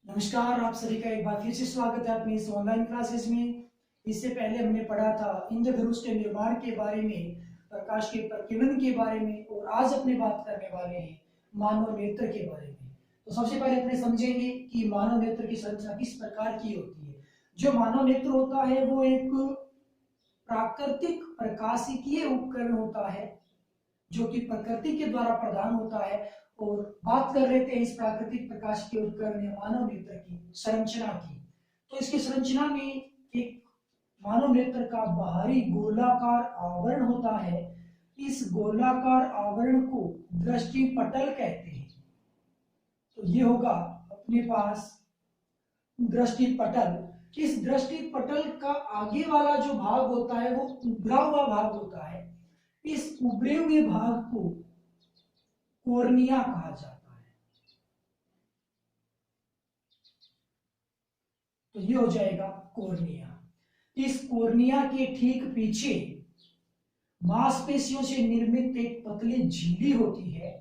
नमस्कार, आप सभी का एक बार फिर से स्वागत है अपनी इस ऑनलाइन क्लासेस में। इससे पहले हमने पढ़ा था इंद्रधनुष के निर्माण के बारे में, प्रकाश के प्रकीर्णन के बारे में, और आज अपने बात करने वाले हैं मानव नेत्र के बारे में। तो सबसे पहले अपने समझेंगे कि मानव नेत्र की संरचना किस प्रकार की होती है। जो मानव नेत्र होता है वो एक प्राकृतिक प्रकाशिकीय उपकरण होता है जो कि प्रकृति के द्वारा प्रदान होता है। और बात कर लेते हैं इस प्राकृतिक प्रकाश के उपकरण या मानव नेत्र की संरचना की। तो इसकी संरचना में एक मानव नेत्र का बाहरी गोलाकार आवरण होता है। इस गोलाकार आवरण को दृष्टि पटल कहते हैं। तो ये होगा अपने पास दृष्टि पटल। इस दृष्टि पटल का आगे वाला जो भाग होता है वो उभरा हुआ भाग होता है। इस उभरे हुए भाग को कॉर्निया कहा जाता है। तो ये हो जाएगा कॉर्निया। इस कॉर्निया के ठीक पीछे मांसपेशियों से निर्मित एक पतली झिल्ली होती है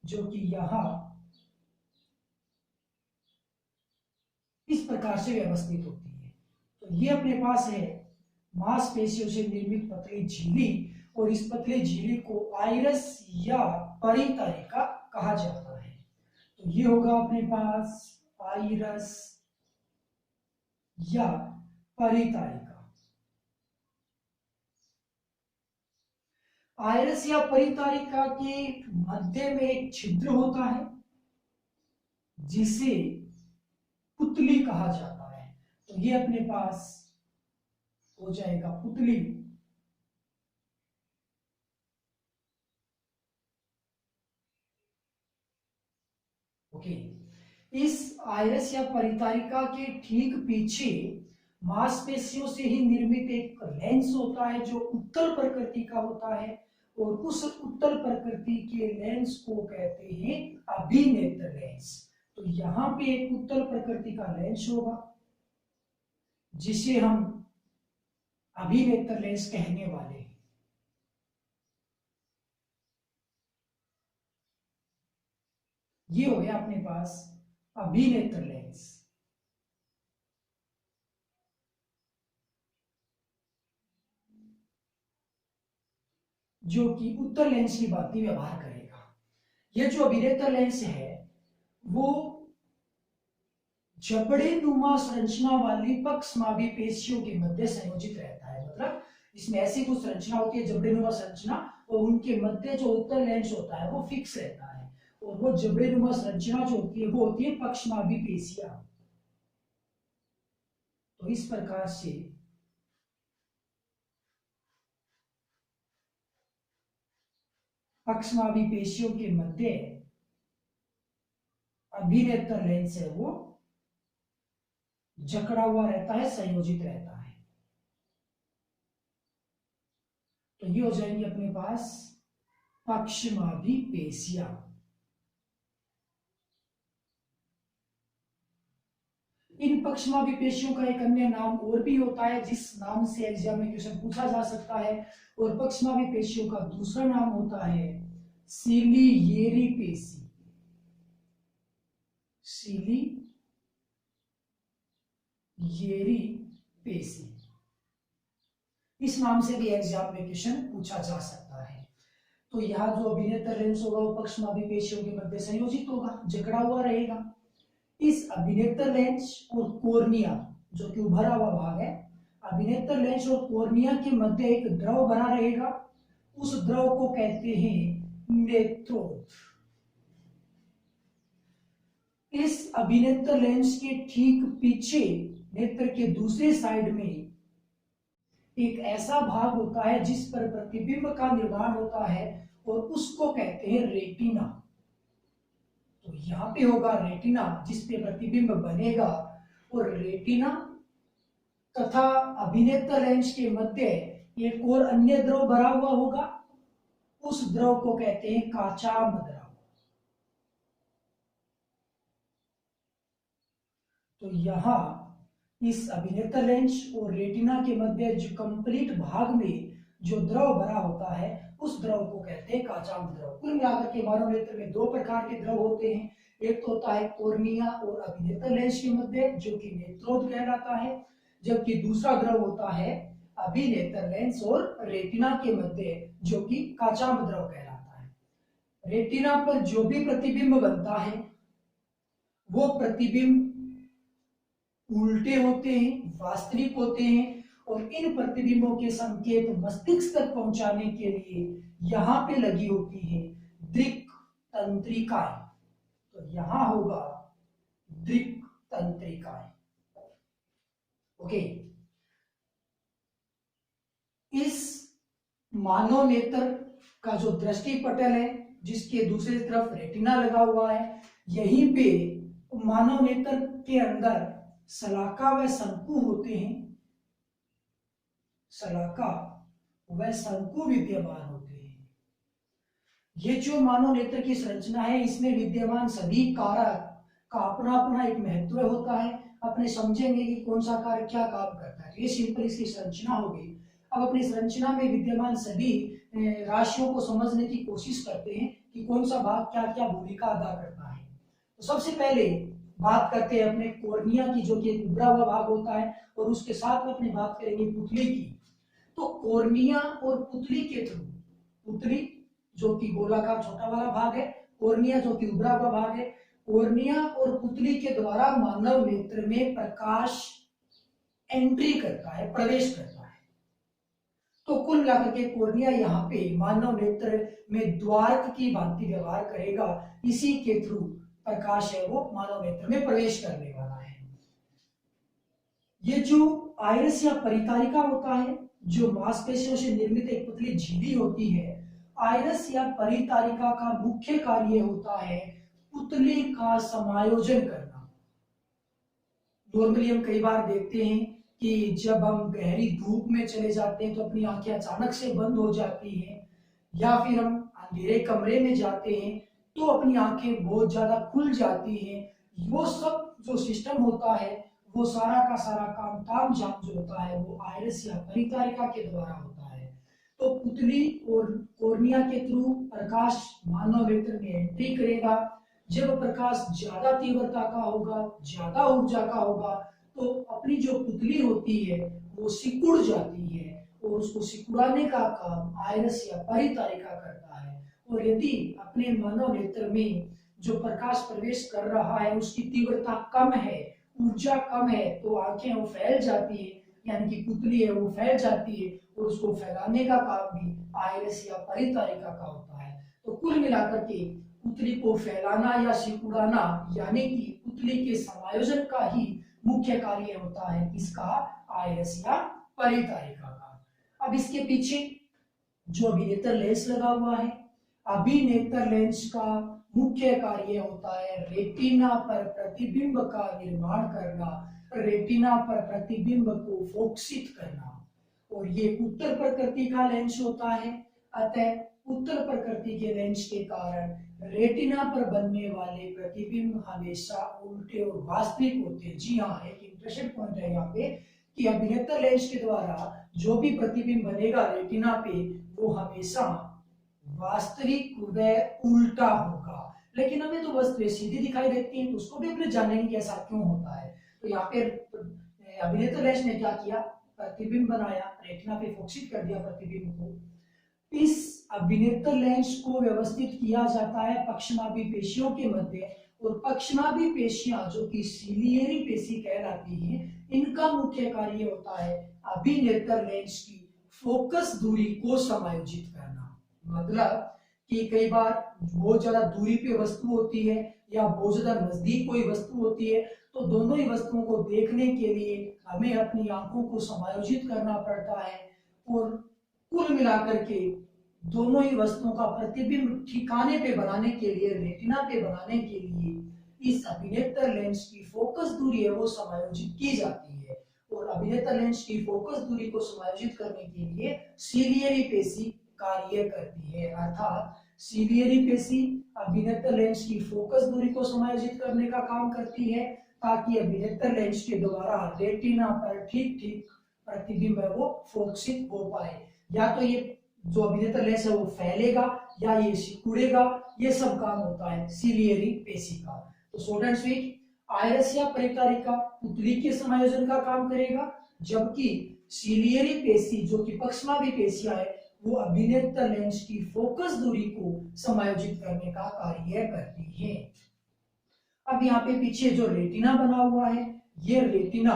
जो कि यहां इस प्रकार से व्यवस्थित होती है। तो ये अपने पास है मांसपेशियों से निर्मित पतली झिल्ली, और इस पतली झिल्ली को आइरस या परितरिका कहा जाता है। तो ये होगा अपने पास आइरस या परितारिका। आइरस या परितारिका के मध्य में एक छिद्र होता है जिसे पुतली कहा जाता है। तो ये अपने पास हो जाएगा पुतली। ओके, इस आइरस या परितारिका के ठीक पीछे मांसपेशियों से ही निर्मित एक लेंस होता है जो उत्तल प्रकृति का होता है, और उस उत्तल प्रकृति के लेंस को कहते हैं अभिनेत्र लेंस। तो यहां पे एक उत्तल प्रकृति का लेंस होगा जिसे हम अभिनेत्र लेंस कहने वाले हैं। ये हो गया अपने पास अभिनेत्र लेंस। जो कि उत्तल लेंस की भांति व्यवहार करेगा। यह जो अभिनेत्र लेंस है वो जबड़े नुमा संरचना वाली पक्षमाभी पेशियों के मध्य संयोजित रहता है। मतलब इसमें ऐसी कुछ संरचना होती है जबड़े नुमा संरचना, और उनके मध्य जो उत्तल लेंस होता है वो फिक्स रहता है, और वो जबड़े नुमा संरचना जो होती है वो होती है पक्षमाभी पेशियां। तो इस प्रकार से पक्षमाभी पेशियों के मध्य अभिनेत्र लेंस है वो जकड़ा हुआ रहता है, संयोजित रहता है। तो ये हो जाएंगे अपने पास पक्षमाभी पेशियां। इन पक्षमाभी पेशियों का एक अन्य नाम और भी होता है जिस नाम से एग्जाम में क्वेश्चन पूछा जा सकता है, और पक्षमाभी पेशियों का दूसरा नाम होता है सिलियरी पेशी। सिलियरी पेशी, इस नाम से भी एग्जाम में क्वेश्चन पूछा जा सकता है। तो यहाँ जो अभिनेत्र लेंस होगा वो पक्षमाभी पेशियों के मध्य संयोजित होगा, जकड़ा हुआ रहेगा। इस अभिनेत्र लेंस और कॉर्निया जो कि उभरा हुआ भाग है, अभिनेत्र लेंस और कॉर्निया के मध्य एक द्रव बना रहेगा। उस द्रव को कहते हैं नेत्रोद। इस अभिनेत्र लेंस के ठीक पीछे नेत्र के दूसरे साइड में एक ऐसा भाग होता है जिस पर प्रतिबिंब का निर्माण होता है, और उसको कहते हैं रेटिना। तो यहां पे होगा रेटिना जिस पे प्रतिबिंब बनेगा, और रेटिना तथा अभिनेत्र लेंस के मध्य एक और अन्य द्रव भरा हुआ होगा। उस द्रव को कहते हैं काचाम द्रव। तो यहां इस अभिनेत्र लेंस और रेटिना के मध्य जो कंप्लीट भाग में जो द्रव भरा होता है उस द्रव को कहते हैं काचाम द्रव। कुल मिलाकर के मानव नेत्र में दो प्रकार के द्रव होते हैं, एक तो होता है कॉर्निया और अभिनेत्र लेंस के मध्य जो कि नेत्रोद कहलाता है, जबकि दूसरा द्रव होता है अभिनेत्र लेंस और रेटिना के मध्य जो कि काचाम द्रव कहलाता है। रेटिना पर जो भी प्रतिबिंब बनता है वो प्रतिबिंब उल्टे होते हैं, वास्तविक होते हैं, और इन प्रतिबिंबों के संकेत मस्तिष्क तक पहुंचाने के लिए यहां पे लगी होती है दृक् तंत्रिकाएं। तो यहां होगा दृक् तंत्रिकाएं। ओके, इस मानव नेत्र का जो दृष्टि पटल है जिसके दूसरी तरफ रेटिना लगा हुआ है, यहीं पे मानव नेत्र के अंदर शलाका व शंकु होते हैं, शलाका व शंकु विद्यमान होते हैं। ये जो मानव नेत्र की संरचना है इसमें विद्यमान सभी कारक का अपना अपना एक महत्व होता है। अपने समझेंगे कि कौन सा कारक क्या काम करता है। ये सिंपल इसकी संरचना होगी। अब अपनी संरचना में विद्यमान सभी राशियों को समझने की कोशिश करते हैं कि कौन सा भाग क्या क्या भूमिका अदा करता है। तो सबसे पहले बात करते हैं अपने कॉर्निया की, जो कि एक उभरा हुआ भाग होता है, और उसके साथ में अपनी बात करेंगे पुतली की। तो कॉर्निया और पुतली के थ्रू, पुतली जो कि गोलाकार छोटा वाला भाग है, कॉर्निया जो कि उभरा हुआ भाग है, कॉर्निया और पुतली के द्वारा मानव नेत्र में प्रकाश एंट्री करता है, प्रवेश करता है। तो कुल मिलाकर के कॉर्निया यहाँ पे मानव नेत्र में द्वारक की भांति व्यवहार करेगा। इसी के थ्रू प्रकाश है वो मानव नेत्र में प्रवेश करने वाला है। ये जो आइरिस या परितारिका होता है, जो मांसपेशियों से निर्मित एक पतली झिल्ली होती है, आइरिस या परितारिका का मुख्य कार्य होता है पुतली का समायोजन करना। नॉर्मली हम कई बार देखते हैं कि जब हम गहरी धूप में चले जाते हैं तो अपनी आंखें अचानक से बंद हो जाती हैं, या फिर हम अंधेरे कमरे में जाते हैं तो अपनी आंखें बहुत ज्यादा खुल जाती हैं। वो सब जो सिस्टम होता है वो सारा का सारा काम झाम जो होता है वो आइरिस या परितारिका के द्वारा होता है। तो पुतली और कॉर्निया के थ्रू प्रकाश मानव नेत्र में एंट्री करेगा। जब प्रकाश ज्यादा तीव्रता का होगा, ज्यादा ऊर्जा का होगा, तो अपनी जो पुतली होती है वो सिकुड़ जाती है, और उसको सिकुड़ाने का काम आइरिस या परितारिका करता है। और यदि अपने मानव नेत्र में जो प्रकाश प्रवेश कर रहा है उसकी तीव्रता कम है, ऊर्जा कम है, तो आंखें वो फैल जाती है, यानी कि पुतली है वो फैल जाती है, और उसको फैलाने का काम भी आइरिस या परितारिका का होता है। तो कुल मिलाकर के पुतली को फैलाना या सिकुड़ाना, यानी कि पुतली के समायोजन का ही मुख्य कार्य होता है किसका, आइरिस या परितारिका का। अब इसके पीछे जो अभिनेत्र लेंस लगा हुआ है, अभिनेत्र लेंस का मुख्य कार्य होता है रेटिना पर प्रतिबिंब का निर्माण करना, रेटिना पर प्रतिबिंब को फोकसित करना। और ये उत्तर प्रकृति का लेंस होता है, अतः उत्तर प्रकृति के लेंस के कारण रेटिना पर बनने वाले प्रतिबिंब हमेशा उल्टे और वास्तविक होते हैं। जी हाँ, एक इंटरेस्टिंग पॉइंट है यहाँ पे कि अभिनेत्र लेंस के द्वारा जो भी प्रतिबिंब बनेगा रेटिना पे वो हमेशा वास्तविक व उल्टा होगा। लेकिन हमें तो वस्तु सीधी दिखाई देती है, तो उसको भी अपने जानेंगे कि ऐसा क्यों होता है। तो यहाँ पे अभिनेत्र लेंस ने क्या किया, प्रतिबिंब बनाया, रेटिना पे फोकसित कर दिया प्रतिबिंब को। इस अभिनेत्र लेंस को व्यवस्थित किया जाता है पक्षनाभि पेशियों के मध्य, और पक्षनाभि पेशियां जो कि सिलियरी पेशी कहलाती हैं, इनका मुख्य कार्य होता है अभिनेत्र लेंस की फोकस दूरी को समायोजित करना। मतलब कि कई बार बहुत ज्यादा दूरी पे वस्तु होती है या बहुत ज्यादा नजदीक कोई वस्तु होती है, तो दोनों ही वस्तुओं को देखने के लिए हमें अपनी आंखों को समायोजित करना पड़ता है, और कुल मिलाकर के दोनों ही वस्तुओं का प्रतिबिंब ठिकाने पे बनाने के लिए, रेटिना पे बनाने के लिए इस अभिनेत्र लेंस की फोकस दूरी है वो समायोजित की जाती है। और अभिनेत्र लेंस की फोकस दूरी को समायोजित करने के लिए सिलियरी पेशी कार्य करती है, अर्थात सिलियरी पेशी अभिनेत्र लेंस की फोकस दूरी को समायोजित करने का काम करती है, ताकि अभिनेत्र लेंस के द्वारा रेटिना पर ठीक ठीक प्रतिबिंब है वो फोकसित हो पाए। या तो ये जो अभिनेत्र लेंस है वो फैलेगा या ये सिकुड़ेगा, ये सब काम होता है सिलियरी पेशी का। तो शॉर्ट एंड स्वीट, आयरस या परितारिका पुतली के समायोजन का काम करेगा, जबकि सिलियरी पेशी जो कि पक्षमावी पेशियां है वो अभिनेत्र लेंस की फोकस दूरी को समायोजित करने का कार्य करती है। अब यहाँ पे पीछे जो रेटिना बना हुआ है, ये रेटिना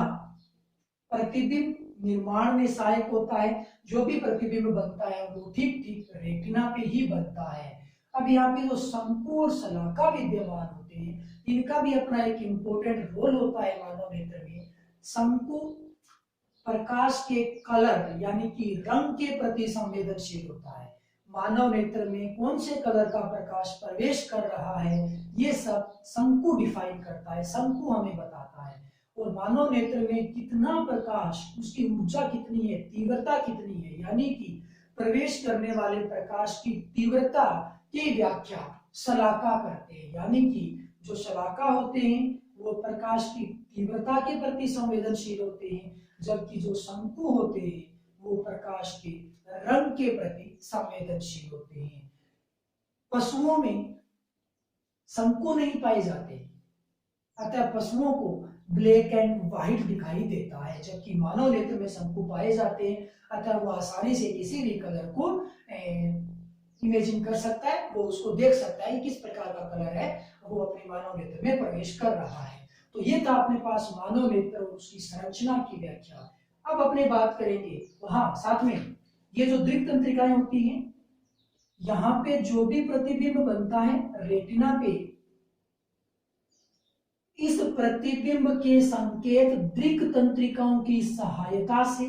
प्रतिबिंब निर्माण में सहायक होता है। जो भी प्रतिबिंब बनता है वो ठीक ठीक रेटिना पे ही बनता है। अब यहाँ पे जो शंकु और शलाका विद्यमान होते हैं, इनका भी अपना एक इम्पोर्टेंट रोल होता है मानव नेत्र में। शंकु प्रकाश के कलर यानी कि रंग के प्रति संवेदनशील होता है। मानव नेत्र में कौन से कलर का प्रकाश प्रवेश कर रहा है ये सब शंकु डिफाइन करता है, शंकु हमें बताता है। और मानव नेत्र में कितना प्रकाश, उसकी ऊर्जा कितनी है, तीव्रता कितनी है, यानी कि प्रवेश करने वाले प्रकाश की तीव्रता की व्याख्या शलाका करते हैं। यानी कि जो शलाका होते हैं वो प्रकाश की तीव्रता के प्रति संवेदनशील होते हैं, जबकि जो शंकु होते हैं वो प्रकाश के रंग के प्रति संवेदनशील होते हैं। पशुओं में शंकु नहीं पाए जाते, अतः पशुओं को ब्लैक एंड व्हाइट दिखाई देता है, जबकि मानव नेत्र में शंकु पाए जाते हैं, अतः वो आसानी से किसी भी कलर को इमेजिन कर सकता है, वो उसको देख सकता है किस प्रकार का कलर है वो अपने मानव नेत्र में प्रवेश कर रहा है। तो ये था अपने पास मानव नेत्र और उसकी संरचना की व्याख्या। अब अपने बात करेंगे हाँ साथ में ये जो दृक तंत्रिकाएं होती हैं, यहाँ पे जो भी प्रतिबिंब बनता है रेटिना पे, इस प्रतिबिंब के संकेत दृक तंत्रिकाओं की सहायता से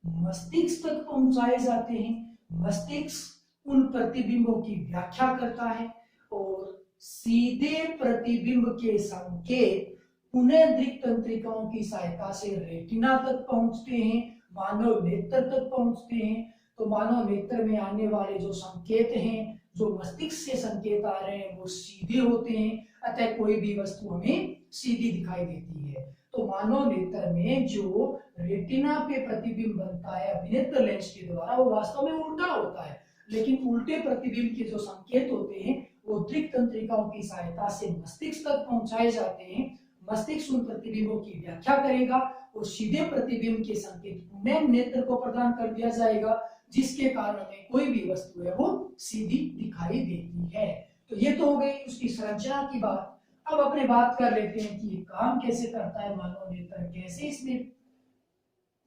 मस्तिष्क तक पहुंचाए जाते हैं। मस्तिष्क उन प्रतिबिंबों की व्याख्या करता है और सीधे प्रतिबिंब के संकेत पुनः दृक तंत्रिकाओं की सहायता से रेटिना तक पहुंचते हैं, मानव नेत्र तक पहुंचते हैं। तो मानव नेत्र में आने वाले जो संकेत हैं, जो मस्तिष्क से संकेत आ रहे हैं वो सीधे होते हैं, अतः कोई भी वस्तु हमें सीधी दिखाई देती है। तो मानव नेत्र में जो रेटिना पे प्रतिबिंब बनता है अभिनेत्र लेंस के द्वारा वो वास्तव में उल्टा होता है, लेकिन उल्टे प्रतिबिंब के जो संकेत होते हैं वो दृक तंत्रिकाओं की सहायता से मस्तिष्क तक पहुंचाए जाते हैं। मस्तिष्क उन प्रतिबिंबों की व्याख्या करेगा और सीधे प्रतिबिंब के संकेत पुनः नेत्र को प्रदान कर दिया जाएगा, जिसके कारण हमें कोई भी वस्तु है वो सीधी दिखाई देती है। तो ये तो हो गई उसकी संरचना की बात। अब अपने बात कर लेते हैं कि ये काम कैसे करता है मानव नेत्र, कैसे इसमें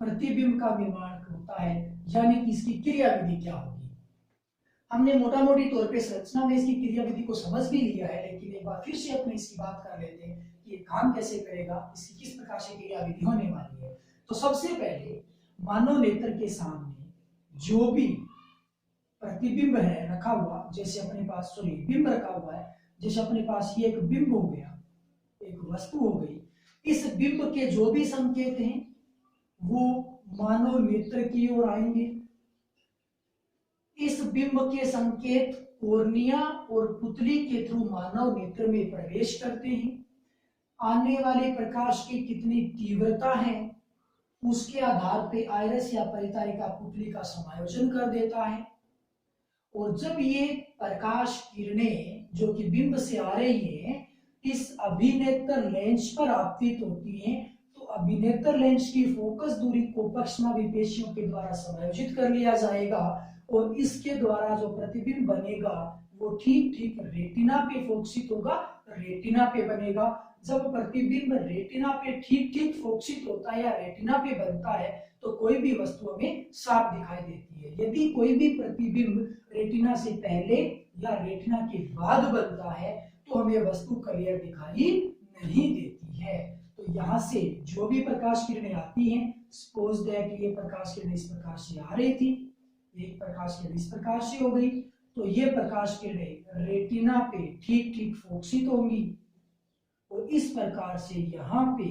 प्रतिबिंब का निर्माण होता है, यानी कि इसकी क्रिया विधि क्या होगी। हमने मोटा मोटी तौर पे संरचना में इसकी क्रिया विधि को समझ भी लिया है, लेकिन एक बार फिर से अपने इसकी बात कर लेते हैं कि ये काम कैसे करेगा, इसकी किस प्रकार से क्रिया विधि होने वाली है। तो सबसे पहले मानव नेत्र के सामने जो भी प्रतिबिंब है रखा हुआ, जैसे अपने पास बिंब रखा हुआ है, जैसे अपने पास ये एक बिंब हो गया, एक वस्तु हो गई, इस बिंब के जो भी संकेत हैं वो मानव नेत्र की ओर आएंगे। इस बिंब के संकेत कोर्निया और पुतली के थ्रू मानव नेत्र में प्रवेश करते हैं। आने वाले प्रकाश की कितनी तीव्रता है उसके आधार पे आइरस या परितारिका पुतली का समायोजन कर देता है। और जब ये प्रकाश किरणें जो कि बिंब से आ रही हैं इस अभिनेत्र लेंस पर आपतित होती हैं, तो अभिनेत्र लेंस की फोकस दूरी को पक्षमावी पेशियों के द्वारा समायोजित कर लिया जाएगा और इसके द्वारा जो प्रतिबिंब बनेगा वो ठीक ठीक रेटिना पे फोकसित होगा, रेटिना पे बनेगा। जब प्रतिबिंब रेटिना पे ठीक ठीक फोकसित होता है या रेटिना पे बनता है तो कोई भी वस्तु हमें साफ दिखाई देती है। यदि कोई भी प्रतिबिंब रेटिना से पहले या रेटिना के बाद बनता है तो हमें वस्तु क्लियर दिखाई नहीं देती है। तो यहाँ से जो भी प्रकाश किरणें आती हैं, सपोज दैट ये प्रकाश किरणें इस प्रकार से आ रही थी, एक प्रकाश किरण इस प्रकार से हो गई, तो ये प्रकाश किरणें रेटिना पे ठीक ठीक फोकसित होंगी और इस प्रकार से यहाँ पे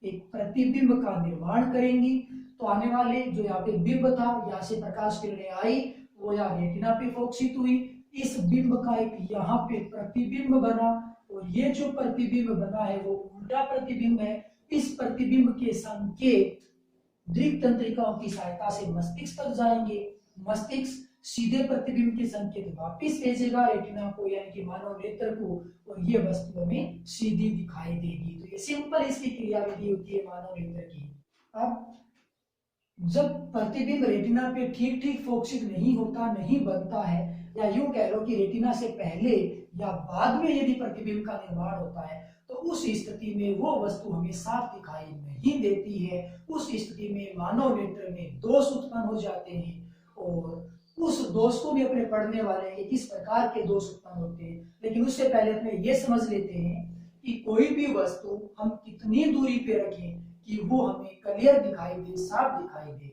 एक प्रतिबिंब का निर्माण करेंगी। तो आने वाले जो यहाँ पे बिंब था, यहाँ से प्रकाश किरणें आई, वो यहाँ रेटिना पे फोकसित हुई, इस बिंब का एक यहाँ पे प्रतिबिंब बना और ये जो प्रतिबिंब बना है वो उल्टा प्रतिबिंब है। इस प्रतिबिंब के संकेत दृक तंत्रिकाओं की सहायता से मस्तिष्क तक जाएंगे। मस्तिष्क सीधे प्रतिबिंब के संकेत वापिस भेजेगा रेटिना को, यानी कि मानव नेत्र को, और ये वस्तु हमें सीधी दिखाई देगी। तो ये सिंपल इसकी क्रियाविधि होती है मानव नेत्र की। अब जब प्रतिबिंब रेटिना पे ठीक ठीक फोकसित नहीं होता, नहीं बनता है, या यूं कह लो कि रेटिना से पहले या बाद में यदि प्रतिबिंब का निर्माण होता है, तो उस स्थिति में वो वस्तु हमें साफ दिखाई नहीं देती है। उस स्थिति में मानव नेत्र में दोष उत्पन्न हो जाते हैं, और उस दोष को भी अपने पढ़ने वाले हैं किस प्रकार के दोष उत्पन्न होते हैं। लेकिन उससे पहले अपने ये समझ लेते हैं कि कोई भी वस्तु हम कितनी दूरी पे रखें कि वो हमें क्लियर दिखाई दे, साफ दिखाई दे।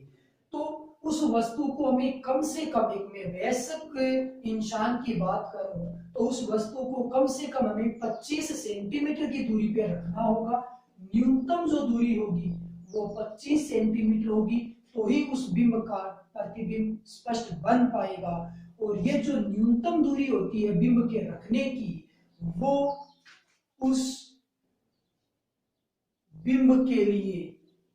तो उस वस्तु को हमें कम से कम, एक मैं वयस्क इंसान की बात करूं तो उस वस्तु को कम से कम हमें 25 सेंटीमीटर की दूरी पे रखना होगा। न्यूनतम जो दूरी होगी वो 25 सेंटीमीटर होगी, तो ही उस बिंब का प्रतिबिंब स्पष्ट बन पाएगा। और ये जो न्यूनतम दूरी होती है बिंब के रखने की, वो उस बिंब के लिए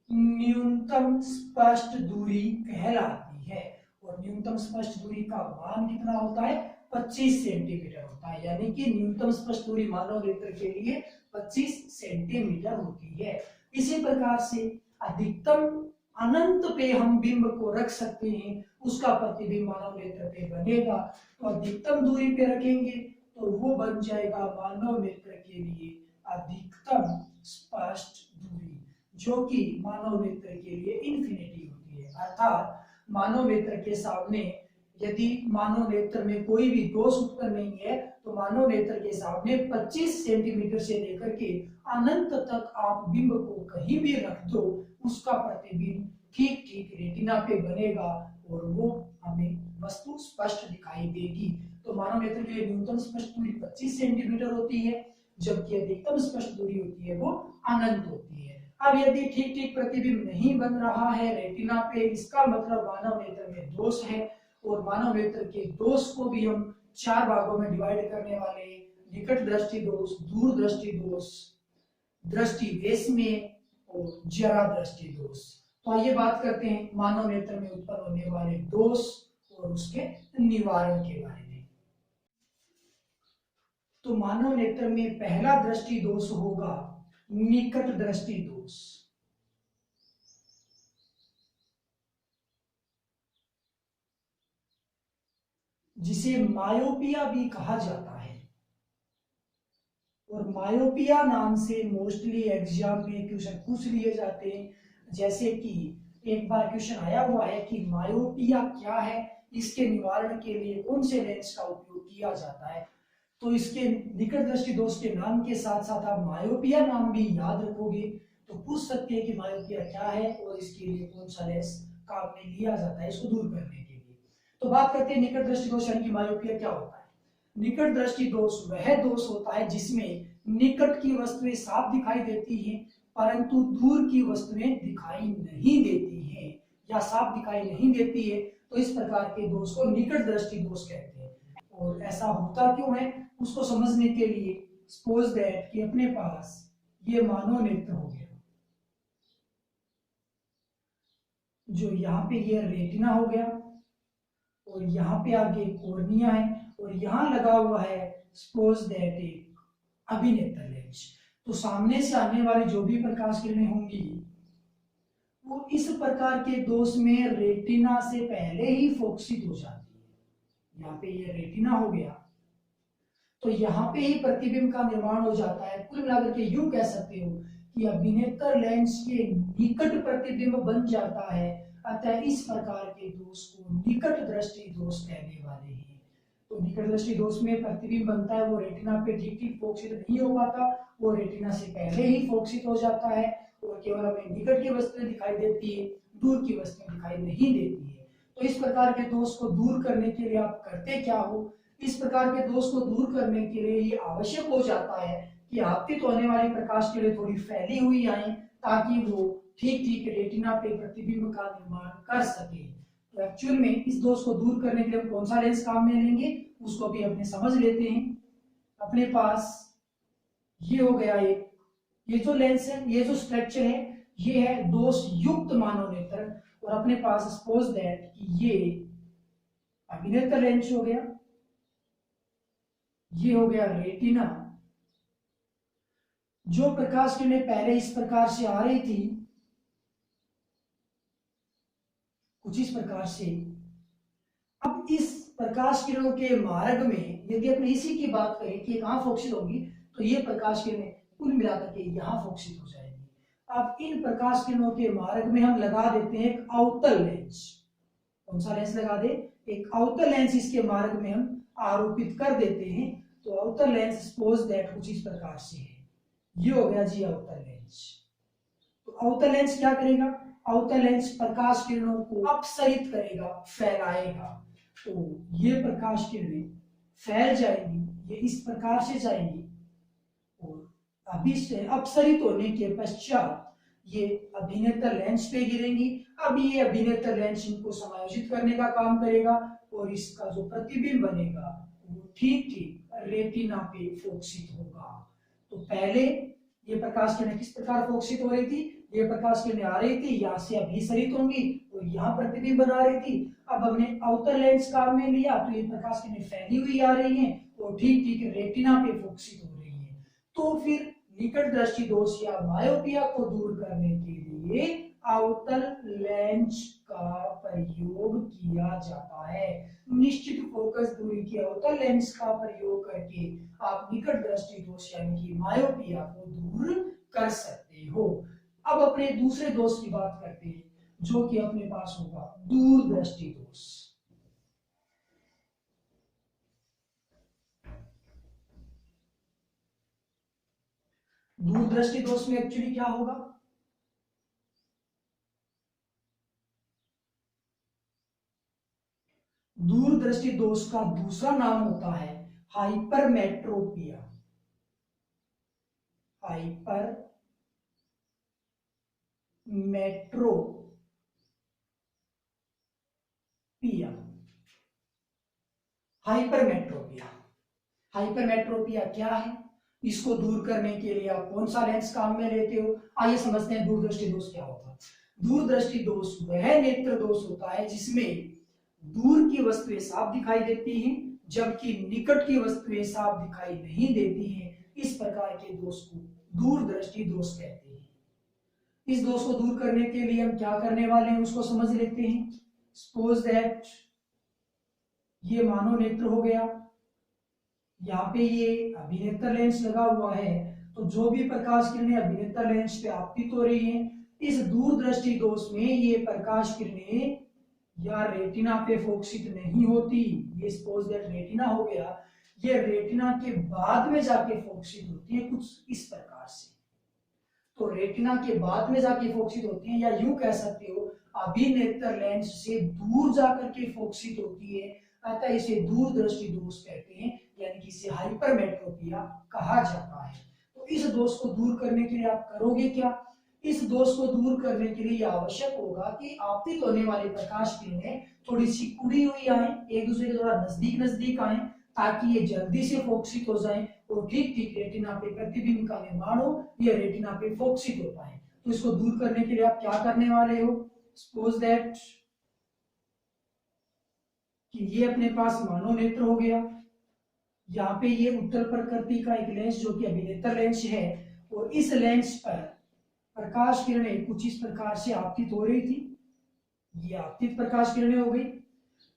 न्यूनतम स्पष्ट दूरी कहलाती है। और न्यूनतम स्पष्ट दूरी का मान कितना होता है? 25 सेंटीमीटर होता है, यानी कि न्यूनतम स्पष्ट दूरी मानव नेत्र के लिए 25 सेंटीमीटर होती है। इसी प्रकार से अधिकतम अनंत पे हम बिंब को रख सकते हैं, उसका प्रतिबिंब मानव नेत्र पे बनेगा। तो अधिकतम दूरी पे रखेंगे तो वो बन जाएगा मानव नेत्र के लिए अधिकतम स्पष्ट दूरी, जो कि मानव नेत्र के लिए इंफिनिटी होती है। अर्थात मानव नेत्र के सामने यदि मानव नेत्र में कोई भी दोष उत्पन्न नहीं है, तो मानव नेत्र के सामने 25 सेंटीमीटर से लेकर के अनंत तक आप बिंब को कहीं भी रख दो, उसका प्रतिबिंब ठीक ठीक रेटिना पे बनेगा और वो हमें वस्तु स्पष्ट दिखाई देगी। तो मानव नेत्र के लिए न्यूनतम स्पष्ट दूरी 25 सेंटीमीटर होती है, जबकि अधिकतम स्पष्ट दूरी होती है वो अनंत होती है। अब यदि ठीक ठीक प्रतिबिंब नहीं बन रहा है रेटिना पे, इसका मतलब मानव नेत्र में दोष है। और मानव नेत्र के दोष को भी हम 4 भागों में डिवाइड करने वाले हैं: निकट दृष्टि दोष, दूर दृष्टि दोष, दृष्टि वैषम्य और जरा दृष्टि दोष। तो आइए बात करते हैं मानव नेत्र में उत्पन्न होने वाले दोष और उसके निवारण के बारे में। तो मानव नेत्र में पहला दृष्टि दोष होगा निकट दृष्टि दोष। जिसे मायोपिया भी कहा जाता है। और मायोपिया नाम से मोस्टली एग्जाम में क्वेश्चन पूछ लिए जाते हैं, जैसे कि एक बार क्वेश्चन आया हुआ है कि मायोपिया क्या है, इसके निवारण के लिए कौन से लेंस का उपयोग किया जाता है। तो इसके निकट दृष्टि दोष के नाम के साथ साथ आप मायोपिया नाम भी याद रखोगे तो पूछ सकते हैं कि मायोपिया क्या है और इसके लिए कौन सा लेंस काम में लिया जाता है इसको दूर करने के लिए। तो बात करते हैं निकट दृष्टि दोष यानी कि मायोपिया क्या होता है। निकट दृष्टि दोष वह दोष होता है जिसमें निकट की वस्तुएं साफ दिखाई देती हैं परंतु दूर की वस्तुएं दिखाई नहीं देती हैं या साफ दिखाई नहीं देती है, तो इस प्रकार के दोष को निकट दृष्टि दोष कहते हैं। और ऐसा होता क्यों है उसको समझने के लिए सपोज दैट कि अपने पास ये मानव नेत्र हो गया, जो यहाँ पे ये रेटिना हो गया और यहाँ पे आगे कॉर्निया है और यहाँ लगा हुआ है सपोज दैट एक अभिनेत्र लेंस। तो सामने से आने वाली जो भी प्रकाश किरणें होंगी वो इस प्रकार के दोष में रेटिना से पहले ही फोकसित हो जाती है। यहाँ पे ये रेटिना हो गया तो यहाँ पे ही प्रतिबिंब का निर्माण हो जाता है। कुल मिलाकर के यूं कह सकते हो कि अभिनेत्र लेंस के निकट प्रतिबिंब बन जाता है, अतः इस प्रकार के दोष को निकट दृष्टि दोष कहने वाले हैं। तो निकट दृष्टि दोष में प्रतिबिंब बनता है वो रेटिना पे ठीक ठीक फोकसित नहीं हो पाता, वो रेटिना से पहले ही फोकसित हो जाता है और केवल हमें निकट की वस्तुएं दिखाई देती है, दूर की वस्तुएं दिखाई नहीं देती है। तो इस प्रकार के दोष को दूर करने के लिए आप करते क्या हो, इस प्रकार के दोष को दूर करने के लिए ये आवश्यक हो जाता है कि आपतित होने वाली प्रकाश के लिए थोड़ी फैली हुई आए ताकि वो ठीक ठीक रेटिना पे प्रतिबिंब का निर्माण कर सके। तो एक्चुअल में इस दोष को दूर करने के लिए हम कौन सा लेंस काम में लेंगे उसको भी अपने समझ लेते हैं। अपने पास ये हो गया एक, ये जो लेंस है, ये जो स्ट्रक्चर है, ये है दोष युक्त मानव नेत्र। और अपने पास सपोज दैट कि ये अभिनेत्र लेंस हो गया, ये हो गया रेटिना। जो प्रकाश किरणें पहले इस प्रकार से आ रही थी, कुछ इस प्रकार से, अब इस प्रकाश किरणों के मार्ग में यदि अपने इसी की बात करें कि कहां फोकसित होगी, तो ये प्रकाश किरणें कुल मिलाकर के यहां फोकसित हो जाएगी। अब इन प्रकाश किरणों के मार्ग में हम लगा देते हैं एक अवतल लेंस। कौन सा लेंस लगा दे? एक अवतल लेंस इसके मार्ग में हम आरोपित कर देते हैं। तो अवतल लेंस सपोज दैट कुछ इस प्रकार से है, ये हो गया जी अवतल लेंस। तो अवतल लेंस क्या करेगा? अवतल लेंस प्रकाश किरणों को अपसरित करेगा, फैलाएगा। तो ये प्रकाश किरणें फैल जाएंगी, ये इस प्रकार से जाएंगी और अभी से अपसरित होने के पश्चात ये अभिनेत्र लेंस पे गिरेंगी। अब ये अभिनेत्र लेंस इनको समायोजित करने का काम करेगा और इसका जो प्रतिबिंब बनेगा वो ठीक ठीक रेटिना पे फोकसित होगा। तो पहले ये प्रकाश किरणें किस प्रकार फोकसित हो रही थी? ये प्रकाश किरणें आ रही थी, यहाँ से अभिसरित होंगी और यहाँ प्रतिबिंब बना रही थी। अब हमने अवतल लेंस काम में लिया तो ये प्रकाश किरणें फैली हुई आ रही हैं और ठीक ठीक रेटिना पे फोकसित हो रही है। तो फिर निकट दृष्टि दोष या मायोपिया को दूर करने के लिए अवतल लेंस का प्रयोग किया जाता है। निश्चित फोकस दूरी के अवतल लेंस का प्रयोग करके आप निकट दृष्टि दोष यानी कि मायोपिया को दूर कर सकते हो। अब अपने दूसरे दोष की बात करते हैं, जो कि अपने पास होगा दूरदृष्टि दोष। दूरदृष्टि दोष में एक्चुअली क्या होगा? दूरदृष्टि दोष का दूसरा नाम होता है हाइपरमेट्रोपिया। हाइपरमेट्रोपिया क्या है? इसको दूर करने के लिए आप कौन सा लेंस काम में लेते हो? आइए समझते हैं दूरदृष्टि दोष क्या होता है। दूरदृष्टि दोष वह नेत्र दोष होता है जिसमें दूर की वस्तुएं साफ दिखाई देती हैं जबकि निकट की वस्तुएं साफ दिखाई नहीं देती हैं। इस प्रकार के दोष को दूरदृष्टि दोष कहते हैं। इस दोष को दूर करने के लिए हम क्या करने वाले हैं उसको समझ लेते हैं। सपोज दैट ये मानव नेत्र हो गया, यहाँ पे ये अभिनेत्र लेंस लगा हुआ है, तो जो भी प्रकाश किरणें अभिनेत्र लेंस पे आपतित हो रही हैं, इस दूरदृष्टि दोष में ये प्रकाश किरणें या रेटिना पे फोकसित नहीं होती। ये सपोज दैट रेटिना हो गया, ये रेटिना के बाद में जाके फोकसित होती है कुछ इस प्रकार से। तो रेटिना के बाद में जाके फोकसित होती है, या यूं कह सकते हो अभिनेत्र लेंस से दूर जाकर के फोकसित होती है, अतः इसे दूरदृष्टि दोष कहते हैं, यानी कि इसे हाइपरमेट्रोपिया कहा जाता है। तो इस दोष को दूर करने के लिए आप करोगे क्या? इस दोष को दूर करने के लिए आवश्यक होगा कि आपतित होने वाले प्रकाश किरणें थोड़ी सी कुड़ी हुई आए, एक दूसरे के थोड़ा नजदीक आए, ताकि ये जल्दी से फोकसित हो जाएं और ठीक ठीक रेटिना पे प्रतिबिंब का निर्माण हो, ये रेटिना पे फोकसित हो पाए। तो इसको दूर करने के लिए आप क्या करने वाले हो? सपोज दैट कि ये अपने पास मानव नेत्र हो गया, यहाँ पे ये उत्तल प्रकृति का एक लेंस जो कि अभिनेत्र लेंस है, और इस लेंस पर प्रकाश किरणें कुछ इस प्रकार से आपतित हो रही थी। ये आपतित प्रकाश किरणें हो गई।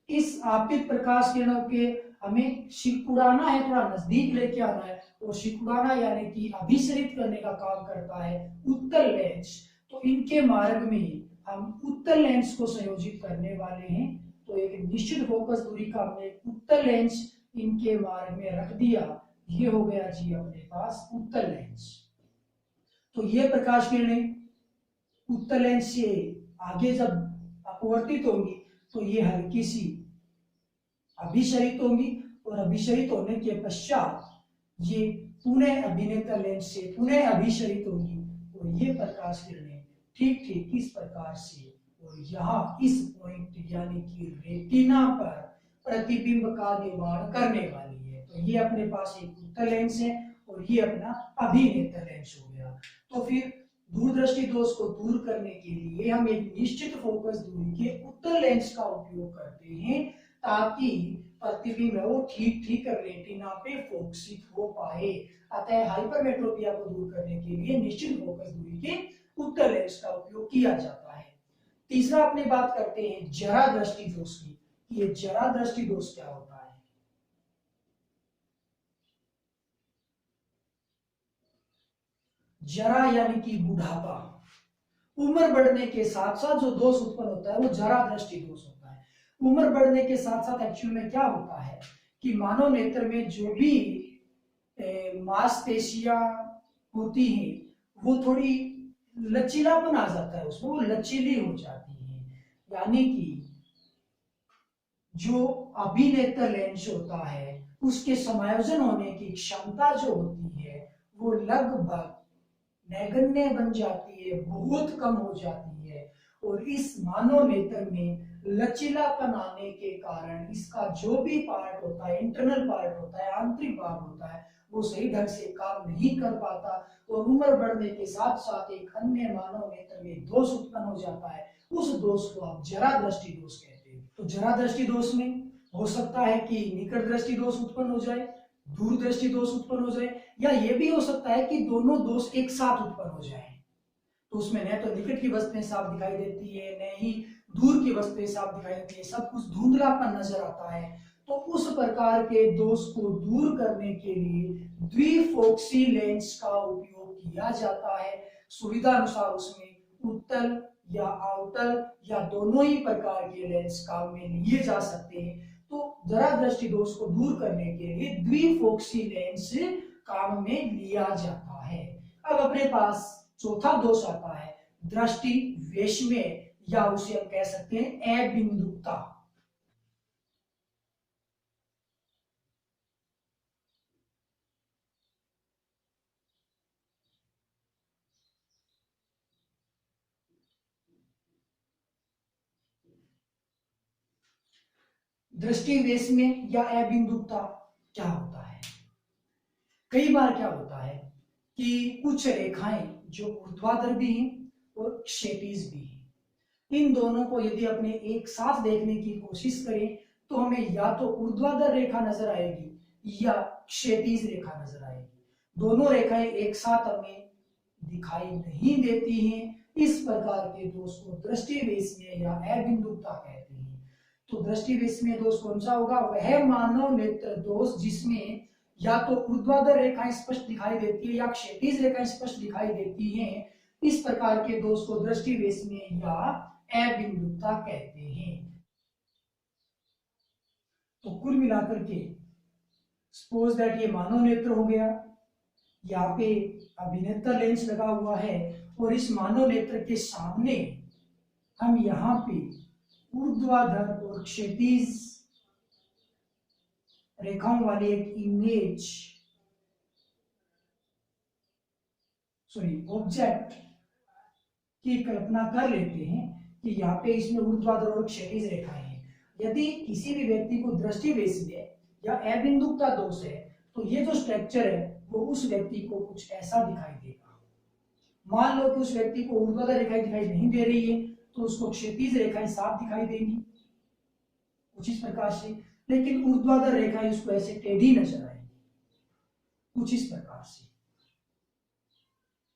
इस आपतित प्रकाश किरणों के हमें सिकुड़ाना है, थोड़ा नजदीक लेके आना है, और सिकुड़ाना यानी कि अभिसरित करने का काम करता है उत्तल लेंस। तो इनके मार्ग में हम उत्तल लेंस को संयोजित करने वाले हैं। तो एक निश्चित फोकस दूरी का हमने उत्तल लेंस इनके मार्ग में रख दिया, ये हो गया जी अपने पास उत्तल लेंस। तो ये प्रकाश किरणें उत्तल लेंस से आगे जब अपवर्तित होंगी तो ये हल्की सी अभिसरित होंगी, और अभिसरित होने के पश्चात ये पुनः अभिनेत्र लेंस से पुनः अभिसरित होंगी, और ये प्रकाश किरणें ठीक ठीक इस प्रकार से और यहाँ इस पॉइंट यानी कि रेटिना पर प्रतिबिंब का निर्माण करने वाली है। तो ये अपने पास एक उत्तल लेंस है और ये अपना अभिनेत्र लेंस हो गया। तो फिर दूरदृष्टि दोष को दूर करने के लिए हम एक निश्चित फोकस दूरी के उत्तल लेंस का उपयोग करते हैं, ताकि प्रतिबिंब है वो ठीक ठीक रेटिना पे फोकसित हो पाए। अतः हाइपरमेट्रोपिया को दूर करने के लिए निश्चित फोकस दूरी के उत्तल लेंस का उपयोग किया जाता है। तीसरा अपने बात करते हैं जरा दृष्टि दोष की। ये जरा दृष्टि दोष क्या होता है? जरा यानी कि बुढ़ापा। उम्र बढ़ने के साथ साथ जो दोष उत्पन्न होता है वो जरा दृष्टि दोष होता है। उम्र बढ़ने के साथ साथ एक्चुअल में क्या होता है कि मानव नेत्र में जो भी मांसपेशियां होती हैं वो थोड़ी लचीलापन आ जाता है, उसमें वो लचीली हो जाती है। यानी कि जो अभिनेत्र लेंस होता है उसके समायोजन होने की क्षमता जो होती है वो लगभग नगण्य बन जाती है, बहुत कम हो जाती है। और इस मानव नेत्र में लचीलापन आने के कारण इसका जो भी पार्ट होता है, इंटरनल पार्ट होता है, आंतरिक भाग होता है, वो सही ढंग से काम नहीं कर पाता। और उम्र बढ़ने के साथ साथ एक अन्य मानव नेत्र में दोष उत्पन्न हो जाता है, उस दोष को आप जरा दृष्टि दोष कहते हैं। तो जरा दृष्टि दोष में हो सकता है कि निकट दृष्टि दोष उत्पन्न हो जाए, दूर दृष्टि दोष उत्पन्न हो जाए, या ये भी हो सकता है कि दोनों दोष एक साथ उत्पन्न हो जाए। तो उसमें न तो निकट की वस्तुएं साफ दिखाई देती है, न ही दूर की वस्तुएं साफ दिखाई देती है, सब कुछ धुंधलापन नजर आता है। तो उस प्रकार के दोष को दूर करने के लिए द्विफोक्सी लेंस का उपयोग किया जाता है। सुविधा अनुसार उसमें उत्तल या अवतल या दोनों ही प्रकार के लेंस काम में लिए जा सकते हैं। तो जरा दृष्टि दोष को दूर करने के लिए द्विफोक्सी लेंस काम में लिया जाता है। अब अपने पास चौथा दोष आता है दृष्टि वैषम्य, या उसे हम कह सकते हैं अबिंदुकता। दृष्टि वैषम्य या अबिंदुकता क्या होता है? कई बार क्या होता है कि कुछ रेखाएं जो ऊर्ध्वाधर भी हैं और क्षैतिज भी हैं, इन दोनों को यदि अपने एक साथ देखने की कोशिश करें तो हमें या तो ऊर्ध्वाधर रेखा नजर आएगी या क्षैतिज रेखा नजर आएगी। दोनों रेखाएं एक साथ हमें दिखाई नहीं देती हैं। इस प्रकार के दोष को दृष्टि वैषम्य या अबिंदुकता कहते हैं। तो दृष्टि वैषम्य दोष कौन सा होगा? वह मानव नेत्र दोष जिसमें या तो ऊर्ध्वाधर रेखाएं स्पष्ट दिखाई देती है या क्षैतिज रेखाएं स्पष्ट दिखाई देती हैं। इस प्रकार के दोष को दृष्टि वैषम्य या अबिंदुकता कहते हैं। तो कुल मिलाकर के सपोज दैट ये मानव नेत्र हो गया, यहाँ पे अभिनेत्र लेंस लगा हुआ है और इस मानव नेत्र के सामने हम यहाँ पे ऊर्ध्वाधर और क्षैतिज रेखाओं वाली एक इमेज ऑब्जेक्ट की कल्पना कर लेते हैं कि यहाँ पे इसमें ऊर्ध्वाधर और क्षैतिज रेखाएं हैं। यदि किसी भी व्यक्ति को दृष्टि वैषम्य या अबिंदुकता दोष है तो ये जो स्ट्रक्चर है वो उस व्यक्ति को कुछ ऐसा दिखाई देगा। मान लो कि उस व्यक्ति को ऊर्ध्वाधर रेखाएं दिखाई नहीं दे रही है तो उसको क्षैतिज रेखाएं साफ दिखाई देंगी कुछ इस प्रकार से, लेकिन ऊर्ध्वाधर रेखाएं उसको ऐसे टेढ़ी नजर आएगी कुछ इस प्रकार से।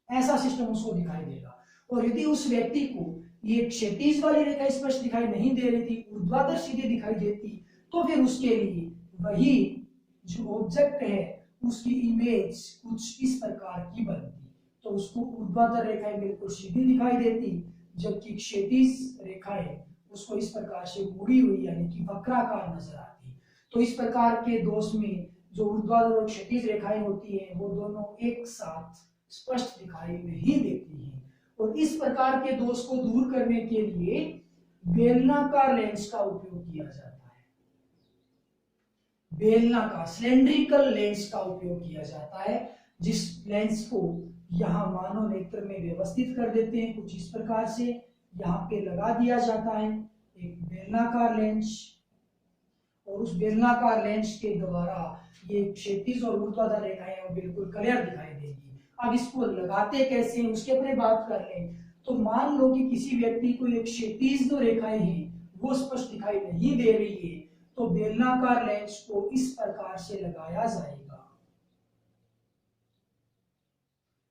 ऐसा सिस्टम उसको दिखाई देगा। और यदि उस व्यक्ति को ये क्षैतिज वाली रेखा स्पष्ट दिखाई नहीं दे रही थी, ऊर्ध्वाधर सीधे दिखाई देती, तो फिर उसके लिए वही जो ऑब्जेक्ट है उसकी इमेज कुछ इस प्रकार की बनती। तो उसको ऊर्ध्वाधर रेखाएं बिल्कुल सीधी दिखाई देती, जबकि क्षैतिज रेखाएं उसको इस प्रकार से मुड़ी हुई यानी कि वक्राकार नजर आती। तो इस प्रकार के दोष में जो ऊर्ध्वाधर और क्षैतिज रेखाएं होती है वो दोनों एक साथ स्पष्ट दिखाई नहीं देती हैं। और इस प्रकार के दोष को दूर करने के लिए बेलनाकार लेंस का उपयोग किया जाता है। बेलनाकार सिलेंड्रिकल लेंस का उपयोग किया जाता है, जिस लेंस को यहाँ मानव नेत्र में व्यवस्थित कर देते हैं कुछ इस प्रकार से, यहाँ पे लगा दिया जाता है एक बेलनाकार लेंस, और उस बेलनाकार लेंस के द्वारा ये क्षैतिज और ऊर्ध्वाधर रेखाएं बिल्कुल क्लियर दिखाई देगी। अब इसको लगाते कैसे हैं उसके अपने बात कर लें तो मान लो कि किसी व्यक्ति को एक क्षैतिज जो रेखाएं हैं वो स्पष्ट दिखाई नहीं दे रही है, तो बेलनाकार लेंस को इस प्रकार से लगाया जाएगा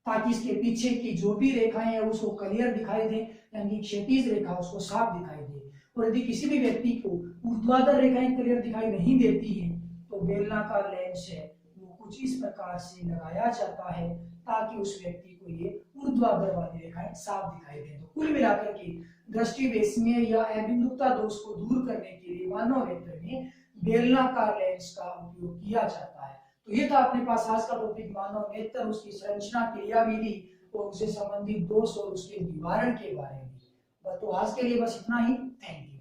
ताकि इसके पीछे की जो भी रेखाएं हैं उसको क्लियर दिखाई दे, यानी क्षैतिज रेखा उसको साफ दिखाई दे। और यदि किसी भी व्यक्ति को ऊर्ध्वाधर रेखाएं क्लियर दिखाई नहीं देती है तो बेलनाकार लेंस है वो कुछ इस प्रकार से लगाया जाता है ताकि उस व्यक्ति को ये ऊर्ध्वाधर वाली रेखाएं साफ दिखाई दे। तो कुल मिलाकर के दृष्टि वैषम्य या अबिमुखता दोष को दूर करने के लिए मानव नेत्र में बेलनाकार लेंस का उपयोग किया जाता है। तो ये था अपने पास आज का टॉपिक मानव नेत्र, उसकी संरचना, क्रियाविधि और उससे संबंधित दोष और उसके निवारण के बारे में। तो आज के लिए बस इतना ही। Thank you.